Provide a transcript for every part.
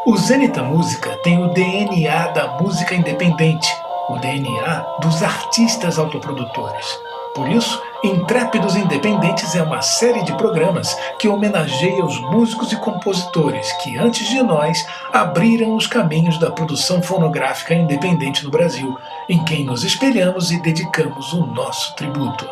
O Zenita Música tem o DNA da música independente, o DNA dos artistas autoprodutores. Por isso, Intrépidos Independentes é uma série de programas que homenageia os músicos e compositores que, antes de nós, abriram os caminhos da produção fonográfica independente no Brasil, em quem nos espelhamos e dedicamos o nosso tributo.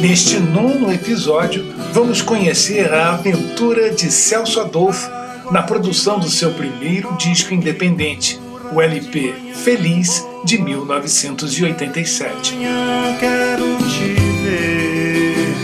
Neste 9º episódio, vamos conhecer a aventura de Celso Adolfo na produção do seu primeiro disco independente, o LP Feliz, de 1987. Quero te ver.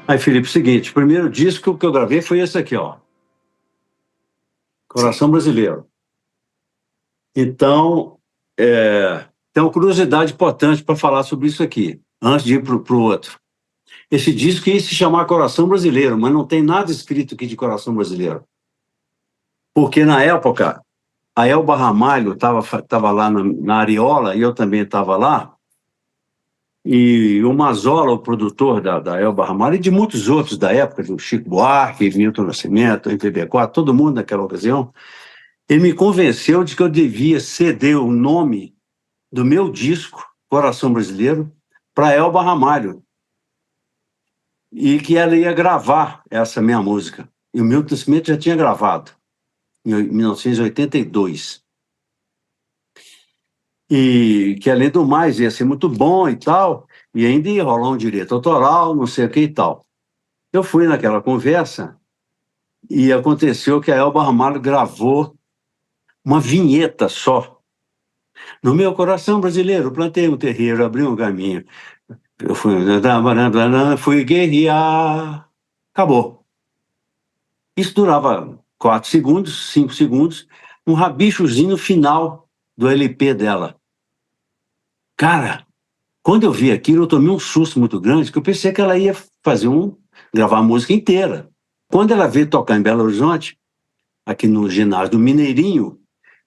Aí, Felipe, seguinte, o primeiro disco que eu gravei foi esse aqui, ó. Coração Brasileiro. Então, tem uma curiosidade importante para falar sobre isso aqui, antes de ir para o outro. Esse disco ia se chamar Coração Brasileiro, mas não tem nada escrito aqui de Coração Brasileiro. Porque, na época, a Elba Ramalho estava lá na Ariola, e eu também estava lá, e o Mazola, o produtor da Elba Ramalho, e de muitos outros da época, do Chico Buarque, Milton Nascimento, MPB4, todo mundo naquela ocasião, ele me convenceu de que eu devia ceder o nome do meu disco, Coração Brasileiro, para Elba Ramalho, e que ela ia gravar essa minha música. E o Milton Nascimento já tinha gravado, em 1982. E que, além do mais, ia ser muito bom e tal, e ainda ia rolar um direito autoral, não sei o que e tal. Eu fui naquela conversa e aconteceu que a Elba Ramalho gravou uma vinheta só. No meu coração brasileiro, plantei um terreiro, abri um caminho. Eu fui guerrear. Acabou. Isso durava 4 segundos, 5 segundos, um rabichozinho final do LP dela. Cara, quando eu vi aquilo, eu tomei um susto muito grande, que eu pensei que ela ia gravar a música inteira. Quando ela veio tocar em Belo Horizonte, aqui no ginásio do Mineirinho,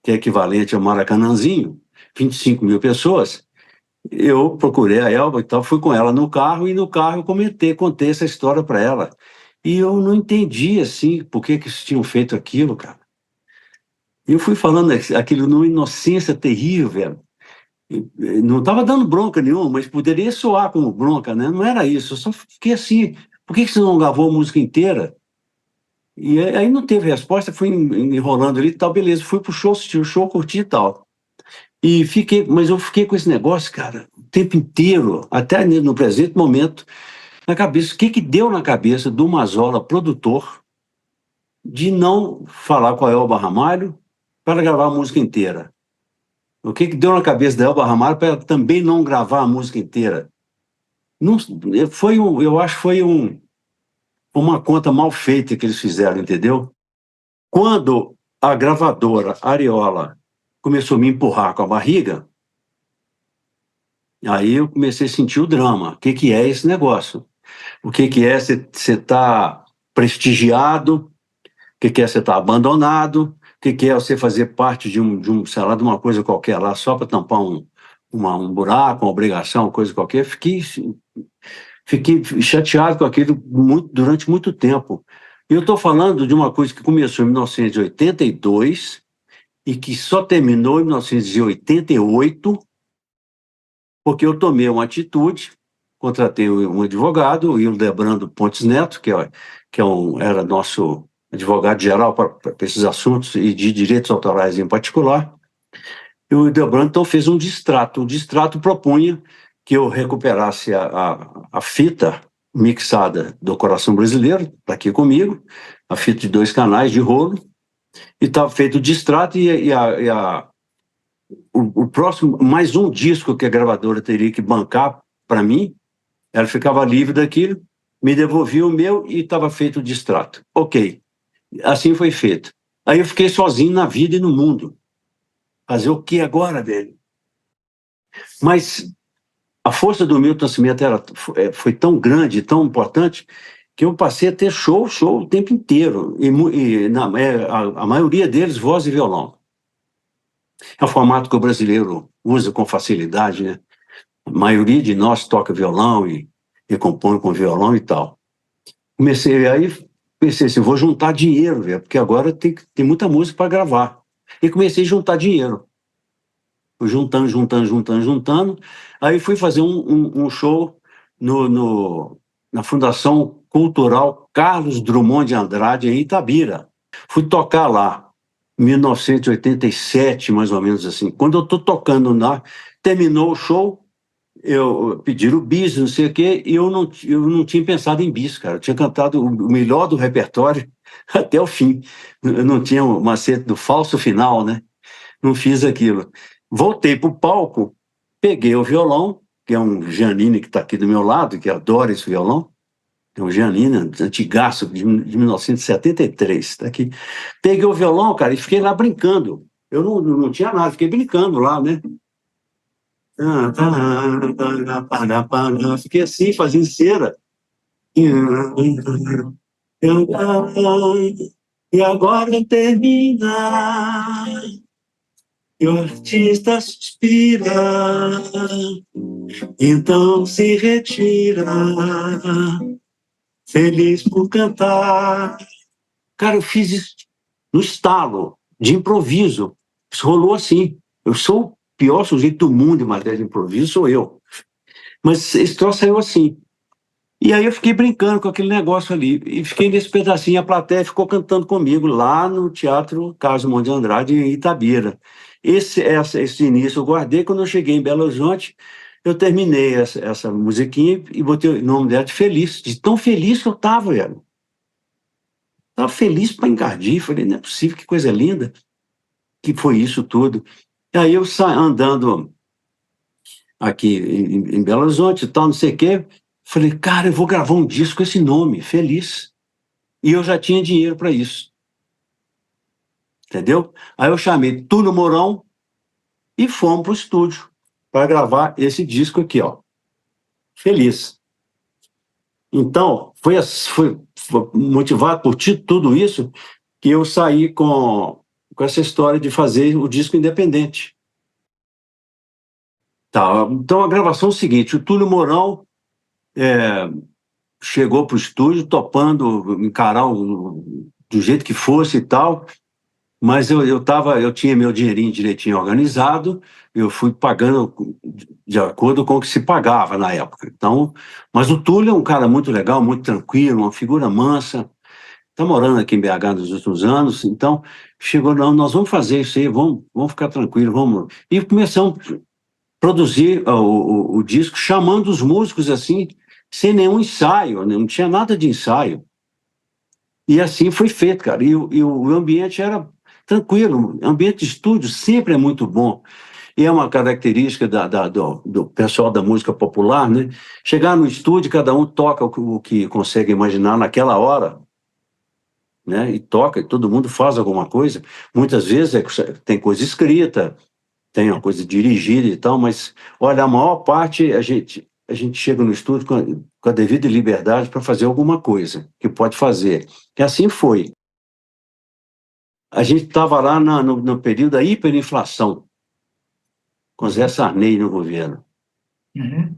que é equivalente ao Maracanãzinho, 25 mil pessoas, eu procurei a Elba e tal, fui com ela no carro, e no carro eu contei essa história para ela. E eu não entendi, assim, por que eles tinham feito aquilo, cara. E eu fui falando aquilo numa inocência terrível, velho. Não estava dando bronca nenhuma, mas poderia soar como bronca, né? Não era isso, eu só fiquei assim, por que você não gravou a música inteira? E aí não teve resposta, fui enrolando ali e tal, beleza, fui pro show, assisti o show, curti e tal. Mas eu fiquei com esse negócio, cara, o tempo inteiro, até no presente momento, na cabeça. O que deu na cabeça do Mazola, produtor, de não falar com a Elba Ramalho para gravar a música inteira? O que deu na cabeça da Elba Ramalho para também não gravar a música inteira? Não, eu acho que foi uma conta mal feita que eles fizeram, entendeu? Quando a gravadora Ariola começou a me empurrar com a barriga, aí eu comecei a sentir o drama. O que é esse negócio? O que é você estar prestigiado? O que é você estar abandonado? O que é você fazer parte sei lá, de uma coisa qualquer lá, só para tampar um buraco, uma obrigação, uma coisa qualquer? Fiquei chateado com aquilo durante muito tempo. Eu estou falando de uma coisa que começou em 1982 e que só terminou em 1988, porque eu tomei uma atitude, contratei um advogado, o Hildebrando Pontes Neto, era nosso advogado-geral para esses assuntos e de direitos autorais em particular. E o Hildebrando, então, fez um distrato. O distrato propunha que eu recuperasse a fita mixada do Coração Brasileiro, está aqui comigo, a fita de 2 canais de rolo, e estava feito o distrato o próximo, mais um disco que a gravadora teria que bancar para mim, ela ficava livre daquilo, me devolvia o meu e estava feito o distrato. Ok, assim foi feito. Aí eu fiquei sozinho na vida e no mundo. Fazer o que agora, velho? Mas a força do Milton Nascimento foi tão grande, tão importante, que eu passei a ter show o tempo inteiro. A maioria deles, voz e violão. É o formato que o brasileiro usa com facilidade, né? A maioria de nós toca violão e compõe com violão e tal. Comecei aí, pensei assim, vou juntar dinheiro, velho, porque agora tem muita música para gravar. E comecei a juntar dinheiro. Fui juntando. Aí fui fazer um show na Fundação Cultural Carlos Drummond de Andrade, em Itabira. Fui tocar lá, em 1987, mais ou menos assim. Quando eu estou tocando lá, terminou o show, pediram bis, não sei o quê, e eu não tinha pensado em bis, cara. Eu tinha cantado o melhor do repertório até o fim. Eu não tinha o macete do falso final, né? Não fiz aquilo. Voltei para o palco, peguei o violão, que é um Giannini que está aqui do meu lado, que adora esse violão. É um Giannini antigaço, de 1973, está aqui. Peguei o violão, cara, e fiquei lá brincando. Eu não tinha nada, fiquei brincando lá, né? Fiquei assim, fazendo cera. E agora termina. E o artista suspira, então se retira, feliz por cantar. Cara, eu fiz isso no estalo, de improviso. Isso rolou assim. Eu sou o pior sujeito do mundo em matéria de improviso, sou eu. Mas esse troço saiu assim. E aí eu fiquei brincando com aquele negócio ali. E fiquei nesse pedacinho, a plateia ficou cantando comigo lá no Teatro Carlos Drummond de Andrade, em Itabira. Esse início eu guardei. Quando eu cheguei em Belo Horizonte, eu terminei essa musiquinha e botei o nome dela de Feliz. De tão feliz que eu estava, velho. Estava feliz para encardir. Falei, não é possível, que coisa linda que foi isso tudo. E aí eu andando aqui em Belo Horizonte e tal, não sei o quê. Falei, cara, eu vou gravar um disco com esse nome, Feliz. E eu já tinha dinheiro para isso. Entendeu? Aí eu chamei Túlio Mourão e fomos para o estúdio para gravar esse disco aqui, ó. Feliz. Então, foi motivado por tudo isso que eu saí com essa história de fazer o disco independente. Tá, então a gravação é o seguinte, o Túlio Mourão chegou para o estúdio topando encarar do jeito que fosse e tal, mas eu tinha meu dinheirinho direitinho organizado, eu fui pagando de acordo com o que se pagava na época. Então, mas o Túlio é um cara muito legal, muito tranquilo, uma figura mansa, está morando aqui em BH nos últimos anos, então chegou, não, nós vamos fazer isso aí, vamos ficar tranquilos, vamos. E começamos a produzir o disco, chamando os músicos assim, sem nenhum ensaio, não tinha nada de ensaio. E assim foi feito, cara. E o ambiente era tranquilo, o ambiente de estúdio sempre é muito bom. E é uma característica do pessoal da música popular, né? Chegar no estúdio, cada um toca o que consegue imaginar naquela hora, né? E toca, e todo mundo faz alguma coisa. Muitas vezes tem coisa escrita, tem uma coisa dirigida e tal, mas, olha, a maior parte a gente chega no estúdio com a devida liberdade para fazer alguma coisa que pode fazer. E assim foi. A gente estava lá no período da hiperinflação, com Zé Sarney no governo. Uhum.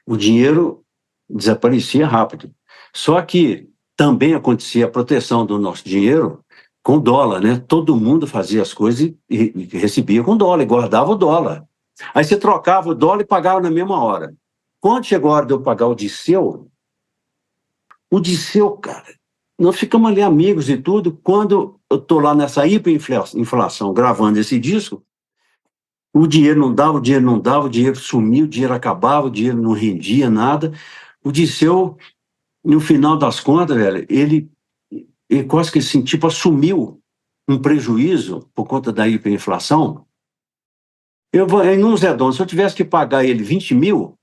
O dinheiro desaparecia rápido. Só que também acontecia a proteção do nosso dinheiro com dólar, né? Todo mundo fazia as coisas e recebia com dólar, e guardava o dólar. Aí você trocava o dólar e pagava na mesma hora. Quando chegou a hora de eu pagar o Disseu, cara, nós ficamos ali amigos e tudo. Quando eu estou lá nessa hiperinflação gravando esse disco, o dinheiro não dava, o dinheiro sumiu, o dinheiro acabava, o dinheiro não rendia nada. O Disseu, no final das contas, velho, ele quase que assim, tipo, assumiu um prejuízo por conta da hiperinflação. Num Zé Dom, se eu tivesse que pagar ele 20 mil,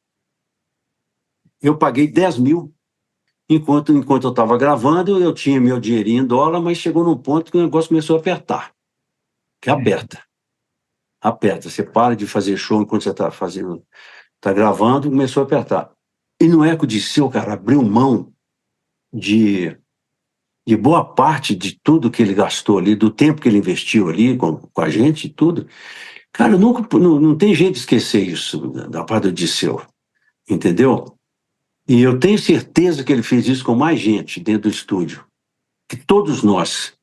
eu paguei 10 mil. Enquanto eu estava gravando, eu tinha meu dinheirinho em dólar, mas chegou num ponto que o negócio começou a apertar. Que aperta. Aperta. Você para de fazer show enquanto você está gravando, começou a apertar. E não é que o Disseu, cara, abriu mão de boa parte de tudo que ele gastou ali, do tempo que ele investiu ali com a gente e tudo. Cara, não tem jeito de esquecer isso da parte do Disseu, entendeu? E eu tenho certeza que ele fez isso com mais gente dentro do estúdio. que todos nós,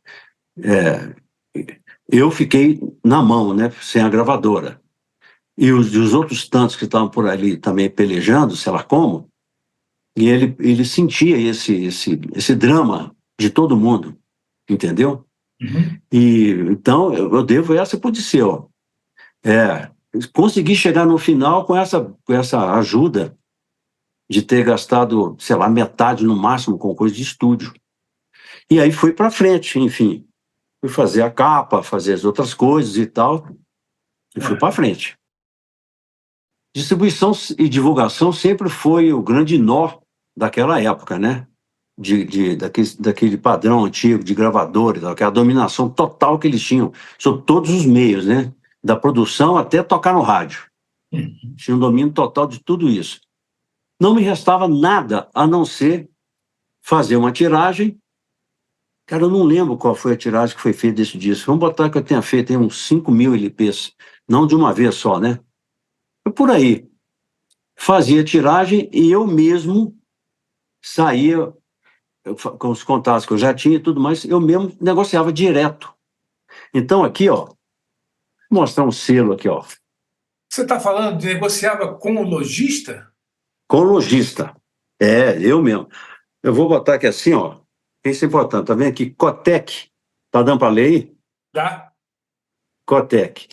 eu fiquei na mão, né, sem a gravadora. E os outros tantos que estavam por ali também pelejando, sei lá como, e ele sentia esse drama de todo mundo, entendeu? Uhum. E então eu devo essa para o Odisseu. Consegui chegar no final com essa ajuda de ter gastado, sei lá, metade no máximo com coisa de estúdio. E aí fui para frente, enfim. Fui fazer a capa, fazer as outras coisas e tal, e fui para frente. Distribuição e divulgação sempre foi o grande nó daquela época, né? Daquele padrão antigo de gravadores, aquela dominação total que eles tinham sobre todos os meios, né? Da produção até tocar no rádio. Uhum. Tinha um domínio total de tudo isso. Não me restava nada a não ser fazer uma tiragem. Cara, eu não lembro qual foi a tiragem que foi feita desse disco. Vamos botar que eu tenha feito uns 5.000 LPs, não de uma vez só, né? Foi por aí. Fazia tiragem e eu mesmo saía com os contatos que eu já tinha e tudo mais, eu mesmo negociava direto. Então aqui, ó, vou mostrar um selo aqui, ó. Você está falando de negociava com o lojista? Com lojista. Eu mesmo. Eu vou botar aqui assim, ó. Isso é importante, tá vendo aqui? Cotec. Tá dando para ler aí? Dá. Cotec.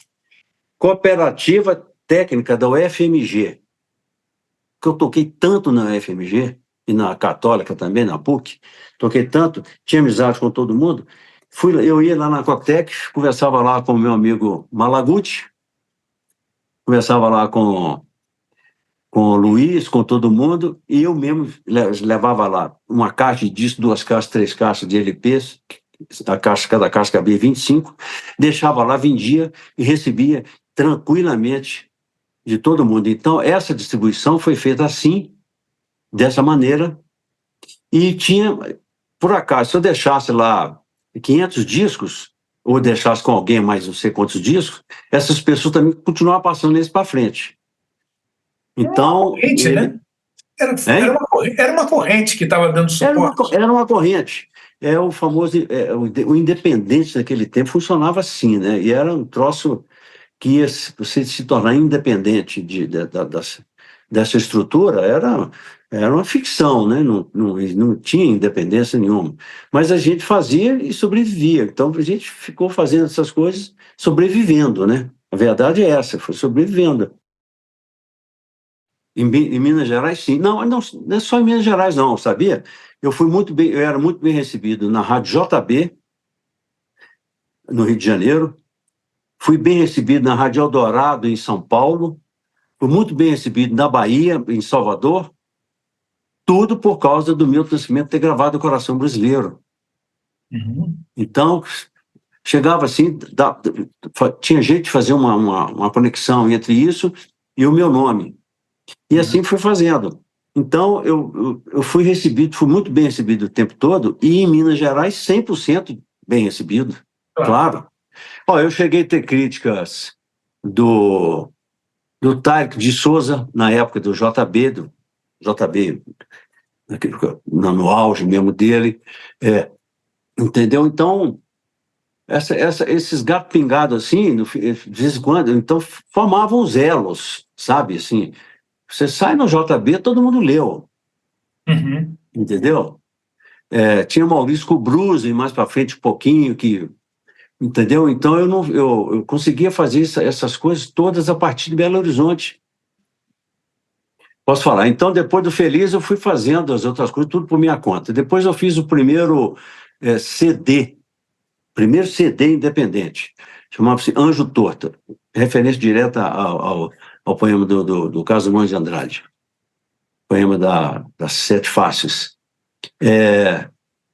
Cooperativa Técnica da UFMG. Que eu toquei tanto na UFMG, e na Católica também, na PUC, toquei tanto, tinha amizade com todo mundo. Eu ia lá na Cotec, conversava lá com o meu amigo Malaguti, conversava lá com o Luiz, com todo mundo, e eu mesmo levava lá uma caixa de disco, 2 caixas, 3 caixas de LPs, cada caixa cabia 25, deixava lá, vendia e recebia tranquilamente de todo mundo. Então, essa distribuição foi feita assim, dessa maneira, e tinha, por acaso, se eu deixasse lá 500 discos, ou deixasse com alguém mais não sei quantos discos, essas pessoas também continuavam passando eles para frente. Então, Corrente, né? Era uma corrente que estava dando suporte. Era uma corrente. O famoso, o independente daquele tempo funcionava assim, né? E era um troço que ia você se tornar independente dessa estrutura, era uma ficção, né? Não tinha independência nenhuma. Mas a gente fazia e sobrevivia. Então a gente ficou fazendo essas coisas sobrevivendo, né? A verdade é essa, foi sobrevivendo. Em Minas Gerais, sim. Não é só em Minas Gerais, não, sabia? Eu era muito bem recebido na Rádio JB, no Rio de Janeiro. Fui bem recebido na Rádio Eldorado, em São Paulo. Fui muito bem recebido na Bahia, em Salvador. Tudo por causa do Milton Nascimento ter gravado o Coração Brasileiro. Uhum. Então, chegava assim, tinha jeito de fazer uma conexão entre isso e o meu nome. E assim fui fazendo. Então, eu fui muito bem recebido o tempo todo, e em Minas Gerais, 100% bem recebido, claro. Eu cheguei a ter críticas do Tarek de Souza, na época do JB, no auge mesmo dele, entendeu? Então, esses gatos pingados assim, de vez em quando, então formavam os elos, sabe, assim. Você sai no JB, todo mundo leu. Uhum. Entendeu? Tinha Maurício Cubruzzi, mais para frente um pouquinho, entendeu? Então eu conseguia fazer essas coisas todas a partir de Belo Horizonte. Posso falar? Então, depois do Feliz, eu fui fazendo as outras coisas, tudo por minha conta. Depois eu fiz o primeiro CD independente, chamava-se Anjo Torto, referência direta ao poema do Carlos Drummond de Andrade. Poema das 7 Faces.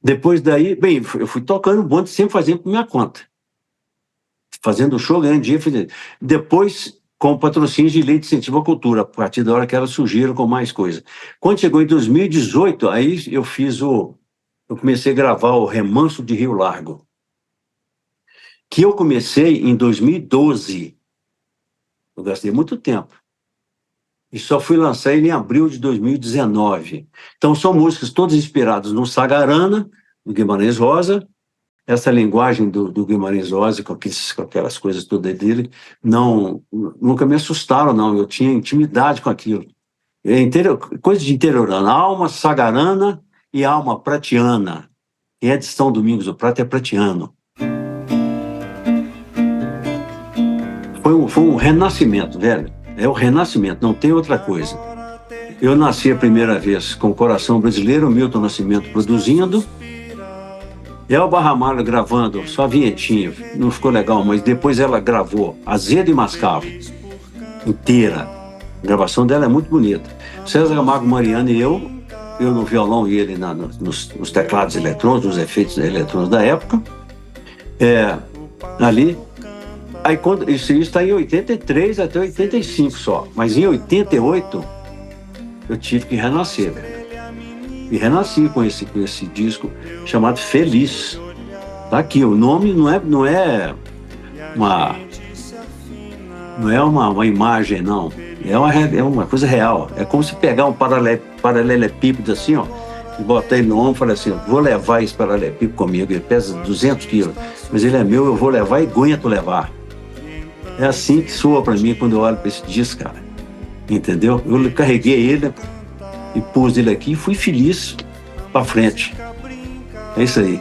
Depois daí, bem, eu fui tocando bonde, sempre fazendo por minha conta. Fazendo show, ganhando dinheiro. Depois, com patrocínios de lei de incentivo à cultura, a partir da hora que elas surgiram com mais coisa. Quando chegou em 2018, aí eu comecei a gravar o Remanso de Rio Largo, que eu comecei em 2012. Eu gastei muito tempo. E só fui lançar ele em abril de 2019. Então, são músicas todas inspiradas no Sagarana, do Guimarães Rosa. Essa linguagem do Guimarães Rosa, com aquelas coisas todas dele, nunca me assustaram, não. Eu tinha intimidade com aquilo. Coisa de interiorana, alma sagarana e alma pratiana. Quem é de São Domingos do Prata é pratiano. Foi um renascimento, velho. É o renascimento, não tem outra coisa. Eu nasci a primeira vez com o coração brasileiro, Milton Nascimento produzindo, Elba Ramalho gravando, só a vinhetinha, não ficou legal, mas depois ela gravou Azedo e Mascavo, inteira. A gravação dela é muito bonita. César Camargo Mariano e eu no violão e ele nos teclados eletrônicos, nos efeitos eletrônicos da época. Ali. Aí isso está em 83 até 85 só. Mas em 88 eu tive que renascer, velho. E renasci com esse disco chamado Feliz. Tá aqui, o nome não é uma imagem, não. É uma coisa real. É como se pegar um paralelepípedo assim, ó, e botar ele no ombro e falar assim, vou levar esse paralelepípedo comigo, ele pesa 200 quilos, mas ele é meu, eu vou levar e aguento levar. É assim que soa pra mim quando eu olho pra esse disco, cara. Entendeu? Eu carreguei ele e pus ele aqui e fui feliz pra frente. É isso aí.